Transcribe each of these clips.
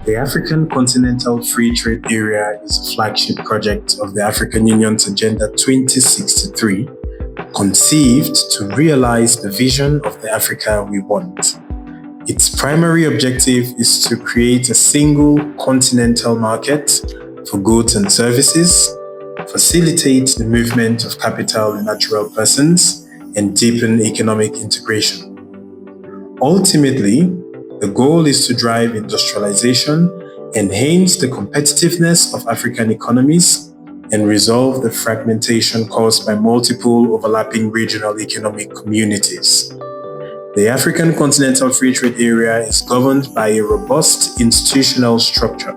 The African Continental Free Trade Area is a flagship project of the African Union's Agenda 2063, conceived to realize the vision of the Africa we want. Its primary objective is to create a single continental market for goods and services, facilitate the movement of capital and natural persons, and deepen economic integration. Ultimately, the goal is to drive industrialization, enhance the competitiveness of African economies, and resolve the fragmentation caused by multiple overlapping regional economic communities. The African Continental Free Trade Area is governed by a robust institutional structure.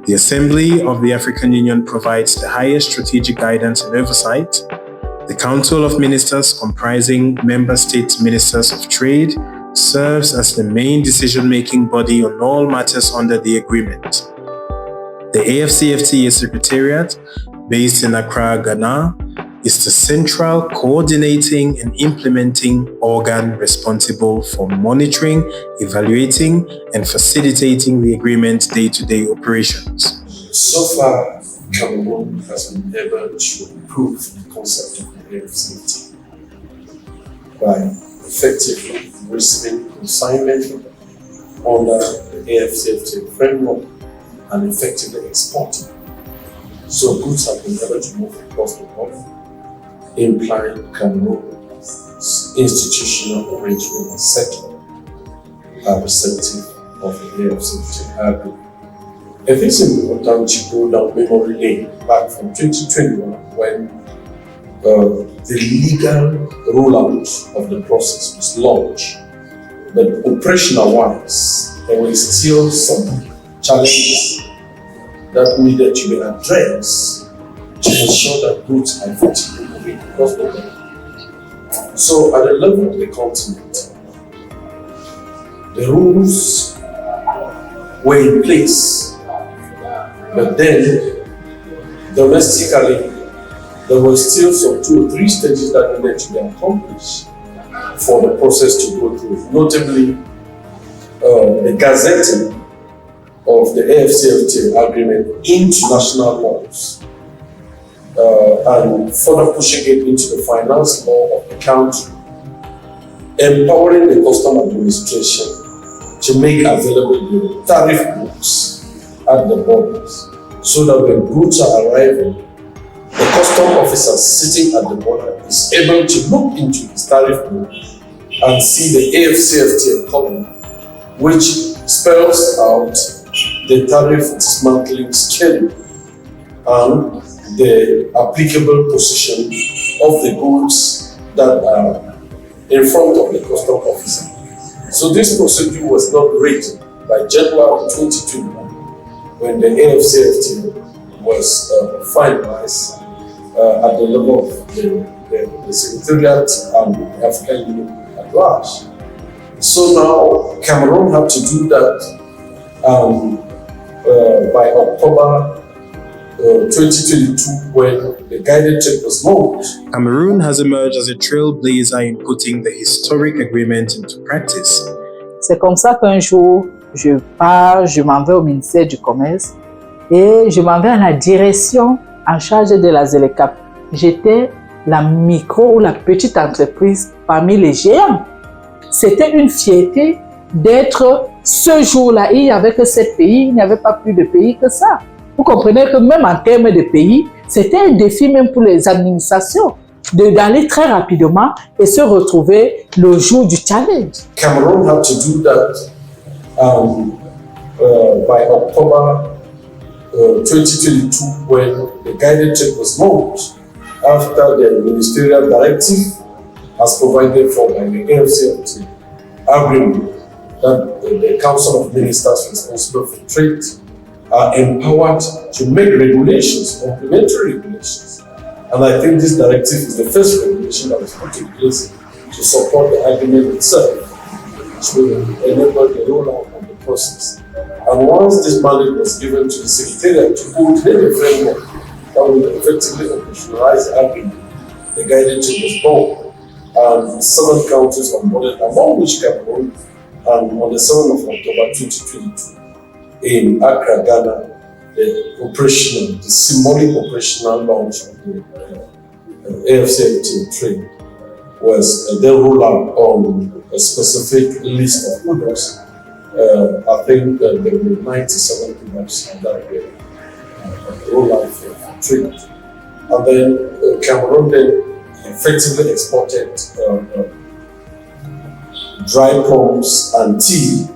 The Assembly of the African Union provides the highest strategic guidance and oversight. The Council of Ministers, comprising member state ministers of trade, serves as the main decision-making body on all matters under the agreement. The AfCFTA Secretariat, based in Accra, Ghana, is the central coordinating and implementing organ responsible for monitoring, evaluating, and facilitating the agreement's day-to-day operations. So far, Cameroon has been able to improve the concept of the AfCFTA by effectively receiving consignment under the AfCFTA framework and effectively exporting. So goods have been able to move across the border, implying Cameroon's institutional arrangement and settlement are receptive of the AfCFTA agreement. It is important to go down memory lane back from 2021 when the legal rollout of the process was launched. But operational-wise, there were still some challenges that needed to be addressed to ensure that goods are effectively moving across the border. So at the level of the continent, the rules were in place, but then domestically, there were still some 2 or 3 stages that needed to be accomplished for the process to go through, notably the gazetting of the AfCFTA agreement into national laws and further pushing it into the finance law of the country, empowering the custom administration to make available the tariff books at the borders so that when goods are arriving, the custom officer sitting at the border is able to look into his tariff book and see the AfCFTA column, which spells out the tariff dismantling schedule and the applicable position of the goods that are in front of the custom officer. So this procedure was not written by January 2021 when the AfCFTA was finalized at the level of the Secretariat and the African Union at large. So now Cameroon had to do that by October 2022 when the guided check was launched. Cameroon has emerged as a trailblazer in putting the historic agreement into practice. C'est comme ça qu'un jour, je pars, je m'en vais au ministère du Commerce et je m'en vais à la direction en charge de la ZLECAf. J'étais la micro ou la petite entreprise parmi les géants. C'était une fierté d'être ce jour-là. Il n'y avait que 7 pays, il n'y avait pas plus de pays que ça. Vous comprenez que même en termes de pays, c'était un défi même pour les administrations d'aller très rapidement et se retrouver le jour du challenge. Cameroon had to do that by October 2022 when the guided check was launched after the ministerial directive as provided for by the AfCFTA agreement that the Council of Ministers responsible for trade are empowered to make regulations, complementary regulations. And I think this directive is the first regulation that was put in place to support the agreement itself, which will enable the rollout of the process. And once this mandate was given to the Secretariat to coordinate the framework that will effectively operationalize the agreement, the guided check was born, and 7 countries onboarded, among which Cameroon, and on the 7th of October 2022, in Accra, Ghana, the symbolic operational launch of the AfCFTA trade was then rolled out on a specific list of products. I think there were 97 products that were rolled out for trade. And then Cameroon then effectively exported dry plums and tea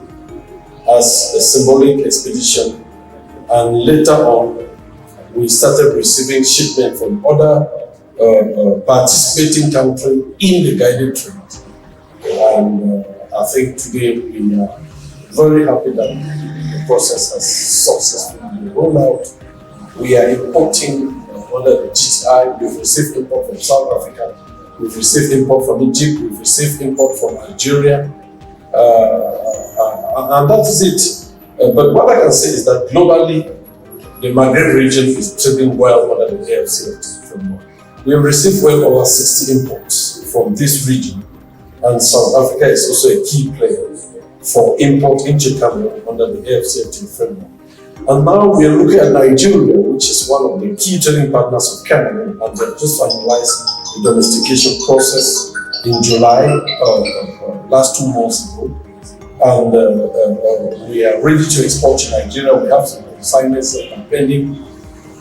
as a symbolic expedition. And later on, we started receiving shipment from other participating countries in the guided trade. And I think today we are very happy that the process has successfully rolled out. We are importing under the GTI. We've received import from South Africa. We've received import from Egypt. We've received import from Nigeria. And that is it. But what I can say is that globally, the Maghreb region is trading well under the AfCFTA framework. We have received well over 60 imports from this region, and South Africa is also a key player for import into Cameroon under the AfCFTA framework. And now we are looking at Nigeria, which is one of the key trading partners of Cameroon, and they just finalized the domestication process in July, last 2 months ago. And we are ready to export to Nigeria. We have some assignments pending.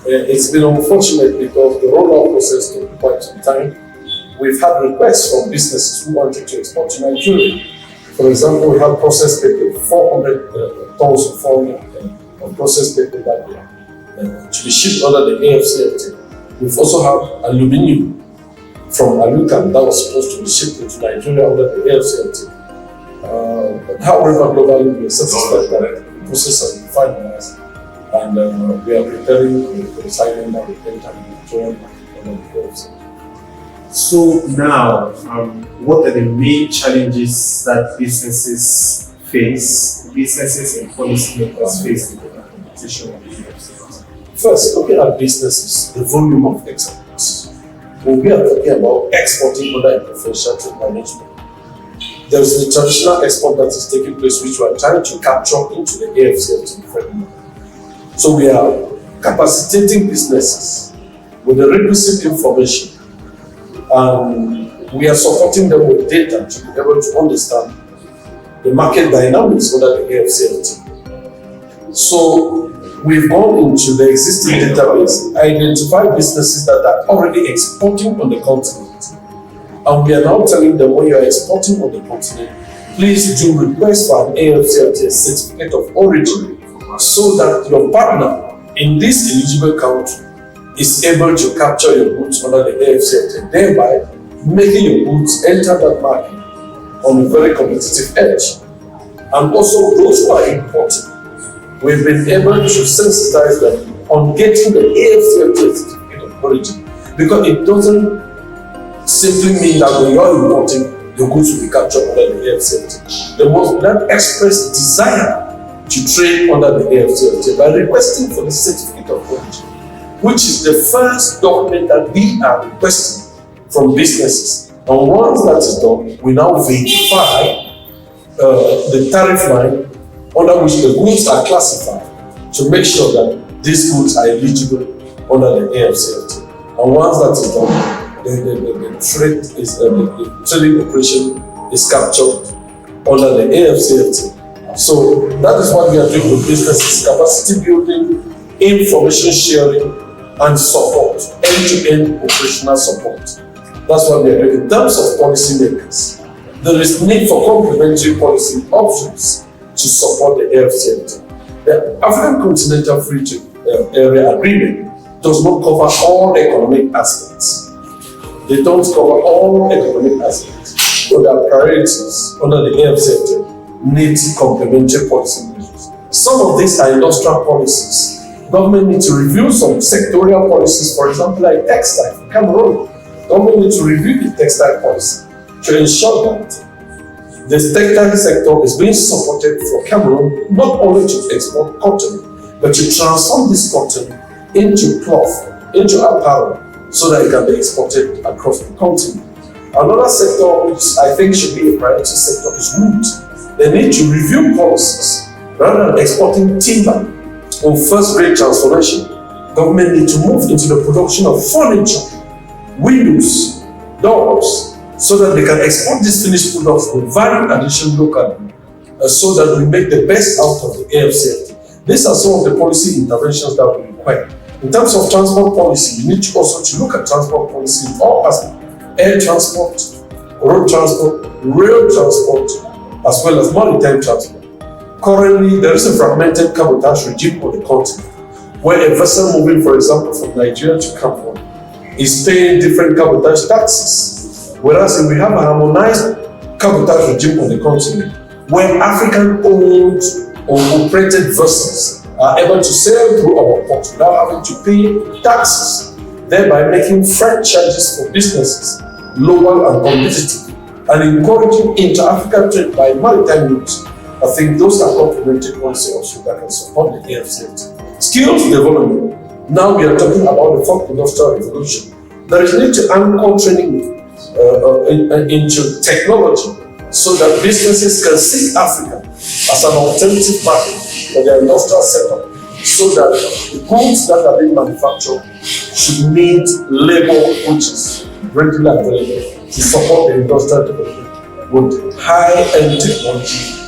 It's been unfortunate because the rollout process took quite some time. We've had requests from businesses who wanted to export to Nigeria. For example, we have processed paper, 400 tons of processed paper that year to be shipped under the AfCFTA. We've also had aluminium from Alukan that was supposed to be shipped into Nigeria under the AfCFTA. But however, globally, we are satisfied that the process has been finalized, and we are preparing for the signing that will enter the joint market under the AfCFTA. So now, what are the main challenges that businesses and policymakers face in the implementation of the AfCFTA? First, looking at businesses, the volume of exports. When we are talking about exporting under a preferential trade management, there is the traditional export that is taking place, which we are trying to capture into the AfCFTA framework. So we are capacitating businesses with the requisite information, and we are supporting them with data to be able to understand the market dynamics under the AfCFTA. So we've gone into the existing database, identified businesses that are already exporting on the continent. And we are now telling them, when you are exporting on the continent, please do request for an AfCFTA certificate of origin so that your partner in this eligible country is able to capture your goods under the AfCFTA, thereby making your goods enter that market on a very competitive edge. And also those who are importing, we've been able to sensitize them on getting the AfCFTA certificate of origin, because it doesn't simply mean that when you're importing, your goods will be captured under the AfCFTA. There was that express desire to trade under the AfCFTA by requesting for the certificate of origin, which is the first document that we are requesting from businesses. And once that is done, we now verify the tariff line under which the goods are classified to make sure that these goods are eligible under the AfCFTA. And once that is done, the trading operation is captured under the AfCFTA. So that is what we are doing with businesses: capacity building, information sharing, and support, end-to-end operational support. That's what we are doing. In terms of policymakers, there is need for complementary policy options to support the AfCFTA. The African Continental Free Trade Area Agreement does not cover all economic aspects. They don't cover all economic aspects, but their priorities under the AfCFTA need complementary policy measures. Some of these are industrial policies. Government needs to review some sectorial policies, for example, like textile for Cameroon. Government needs to review the textile policy to ensure that the textile sector is being supported for Cameroon, not only to export cotton, but to transform this cotton into cloth, into apparel, so that it can be exported across the continent. Another sector which I think should be a priority sector is wood. They need to review policies Rather than exporting timber or first-grade transformation, government need to move into the production of furniture, windows, doors, so that they can export these finished products with value addition locally, so that we make the best out of the AfCFTA. These are some of the policy interventions that we require. In terms of transport policy, we need to also look at transport policy in all aspects: air transport, road transport, rail transport, as well as maritime transport. Currently, there is a fragmented cabotage regime on the continent, where a vessel moving, for example, from Nigeria to Cameroon is paying different cabotage taxes. Whereas if we have a harmonized cabotage regime on the continent, where African-owned or operated vessels are able to sail through our ports without having to pay taxes, thereby making freight charges for businesses lower and competitive, and encouraging intra-African trade by maritime routes. I think those are complementary policies also that can support the AfCFTA. Skills development. Now we are talking about the fourth industrial revolution. There is need to anchor training into technology, so that businesses can see Africa as an alternative market for their industrial setup, so that the goods that are being manufactured should need labor which is readily available to support the industrial development with high-end technology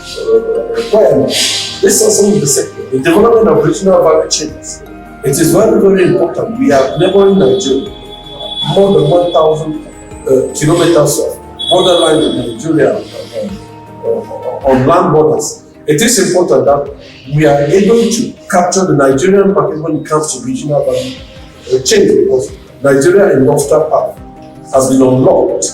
requirements. This is some of the sector. The development of regional value chains. It is very, very important. We have neighboring Nigeria, more than 1,000 kilometers of borderline in Nigeria on land borders. It is important that we are able to capture the Nigerian market when it comes to regional value chain, because Nigeria industrial park has been unlocked.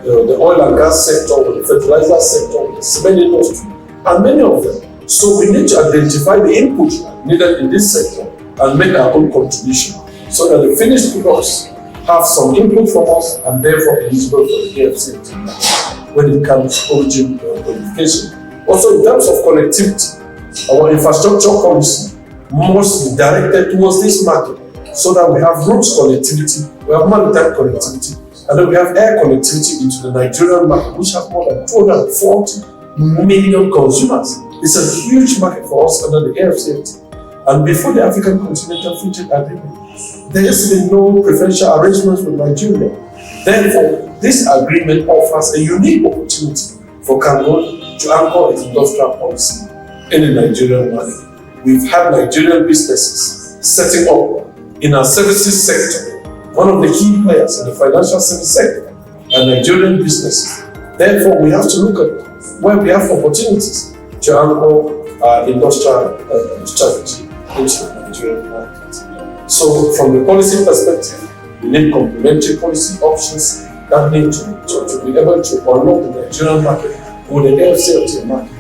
The oil and gas sector, the fertilizer sector, the cement industry, and many of them. So we need to identify the input needed in this sector and make our own contribution, so that the finished products have some input from us and therefore eligible for the AfCFTA when it comes to origin qualification. Also, in terms of connectivity, our infrastructure policy must be directed towards this market, so that we have road connectivity, we have maritime connectivity, and then we have air connectivity into the Nigerian market, which has more than 240 million consumers. It's a huge market for us under the AfCFTA. And before the African Continental Free Trade Agreement, there has been no preferential arrangements with Nigeria. Therefore, this agreement offers a unique opportunity for Cameroon to anchor its industrial policy in the Nigerian market. We've had Nigerian businesses setting up in our services sector. One of the key players in the financial service sector are Nigerian businesses. Therefore, we have to look at where we have opportunities to anchor our industrial strategy into the Nigerian market. So, from the policy perspective, we need complementary policy options that need to be able to unlock the Nigerian market or the AfCFTA market,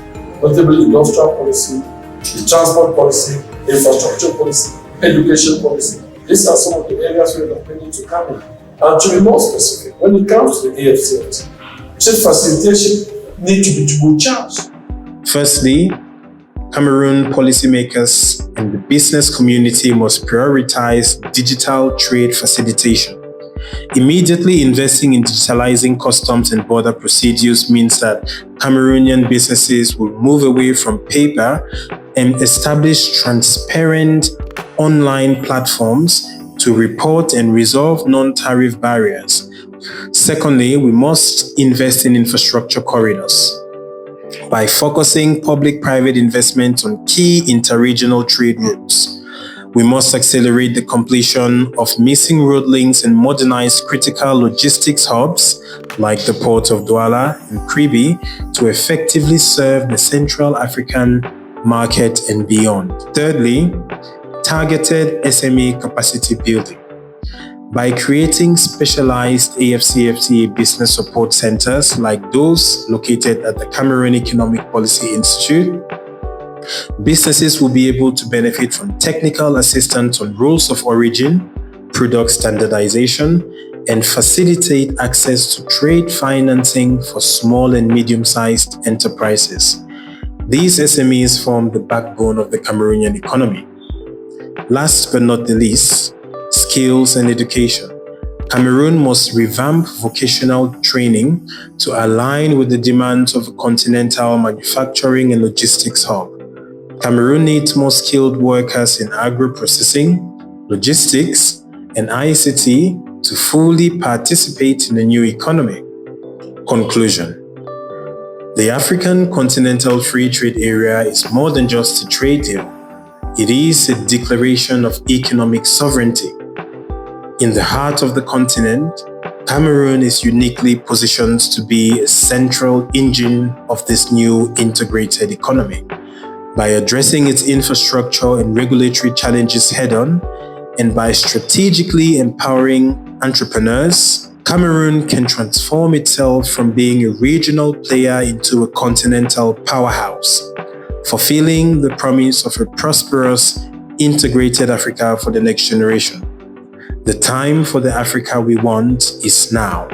notably industrial policy, the transport policy, infrastructure policy, education policy. These are some of the areas where we need to come in. And to be more specific, when it comes to the AfCFTA, trade facilitation needs to be turbocharged. Firstly, Cameroon policymakers and the business community must prioritize digital trade facilitation. Immediately investing in digitalizing customs and border procedures means that Cameroonian businesses will move away from paper and establish transparent online platforms to report and resolve non-tariff barriers. Secondly, we must invest in infrastructure corridors. By focusing public-private investment on key inter-regional trade routes, we must accelerate the completion of missing road links and modernize critical logistics hubs like the Port of Douala and Kribi to effectively serve the Central African market and beyond. Thirdly, targeted SME capacity building. By creating specialized AfCFTA business support centers like those located at the Cameroon Economic Policy Institute, businesses will be able to benefit from technical assistance on rules of origin, product standardization, and facilitate access to trade financing for small and medium-sized enterprises. These SMEs form the backbone of the Cameroonian economy. Last but not the least, skills and education. Cameroon must revamp vocational training to align with the demands of a continental manufacturing and logistics hub. Cameroon needs more skilled workers in agro-processing, logistics, and ICT to fully participate in the new economy. Conclusion. The African Continental Free Trade Area is more than just a trade deal. It is a declaration of economic sovereignty. In the heart of the continent, Cameroon is uniquely positioned to be a central engine of this new integrated economy. By addressing its infrastructure and regulatory challenges head-on, and by strategically empowering entrepreneurs, Cameroon can transform itself from being a regional player into a continental powerhouse, fulfilling the promise of a prosperous, integrated Africa for the next generation. The time for the Africa we want is now.